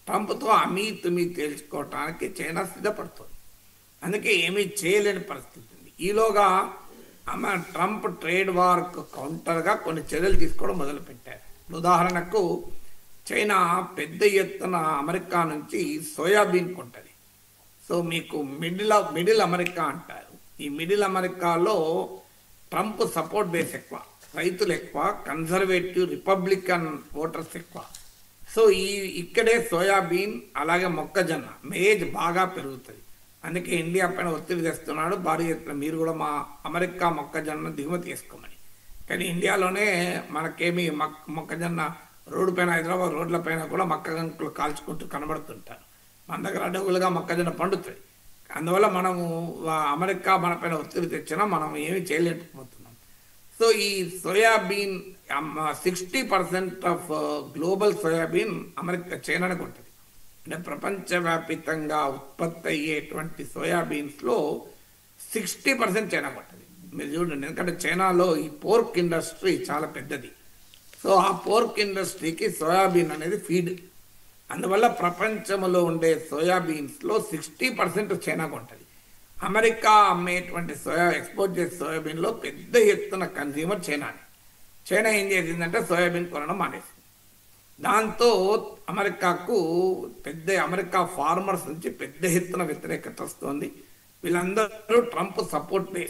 ట్రంప్తో అమీతుమీ తేల్చుకోవటానికి China సిద్ధపడుతుంది. అందుకే ఏమీ చేయలేని పరిస్థితి ఉంది. ఈలోగా ట్రంప్ ట్రేడ్ వార్కు కౌంటర్గా కొన్ని చర్యలు తీసుకోవడం మొదలుపెట్టారు. ఉదాహరణకు చైనా పెద్ద ఎత్తున అమెరికా నుంచి సోయాబీన్ కొంటది. సో మీకు మిడిల్ అమెరికా అంటారు. ఈ మిడిల్ అమెరికాలో ట్రంప్ సపోర్ట్ బేస్ ఎక్కువ, రైతులు ఎక్కువ, కన్జర్వేటివ్ రిపబ్లికన్ ఓటర్స్ ఎక్కువ. సో ఇక్కడే సోయాబీన్ అలాగే మొక్కజొన్న మేజ్ బాగా పెరుగుతుంది. అందుకే ఇండియా పైన ఒత్తిడి తెస్తున్నాడు భారీ ఎత్తున, మీరు కూడా మా అమెరికా మొక్కజొన్న దిగుమతి చేసుకోమని. కానీ ఇండియాలోనే మనకేమి మొక్కజొన్న రోడ్డు పైన, హైదరాబాద్ రోడ్ల పైన కూడా మొక్క గంకులు కాల్చుకుంటూ కనబడుతుంటారు. మన దగ్గర అడ్డగులుగా మొక్కజొన్న పండుతుంది. అందువల్ల మనము అమెరికా మన పైన ఒత్తిడి తెచ్చినా మనం ఏమీ చేయలేకపోతున్నాం. సో ఈ సోయాబీన్ 60% ఆఫ్ గ్లోబల్ సోయాబీన్ చైనానికి ఉంటుంది. అంటే ప్రపంచవ్యాపితంగా ఉత్పత్తి అయ్యేటువంటి సోయాబీన్స్లో 60% చైనాకు ఉంటుంది. మీరు చూడండి, ఎందుకంటే చైనాలో ఈ పోర్క్ ఇండస్ట్రీ చాలా పెద్దది. సో ఆ పోర్క్ ఇండస్ట్రీకి సోయాబీన్ అనేది ఫీడ్. అందువల్ల ప్రపంచంలో ఉండే సోయాబీన్స్లో 60% చైనాకు ఉంటుంది. అమెరికా అమ్మేటువంటి ఎక్స్పోర్ట్ చేసే సోయాబీన్లో పెద్ద ఎత్తున కన్జ్యూమర్ చైనానే. చైనా ఏం చేసిందంటే సోయాబీన్ కొనడం మానేసింది. దాంతో అమెరికా ఫార్మర్స్ నుంచి పెద్ద ఎత్తున వ్యతిరేకత వస్తుంది. వీళ్ళందరూ ట్రంప్ సపోర్ట్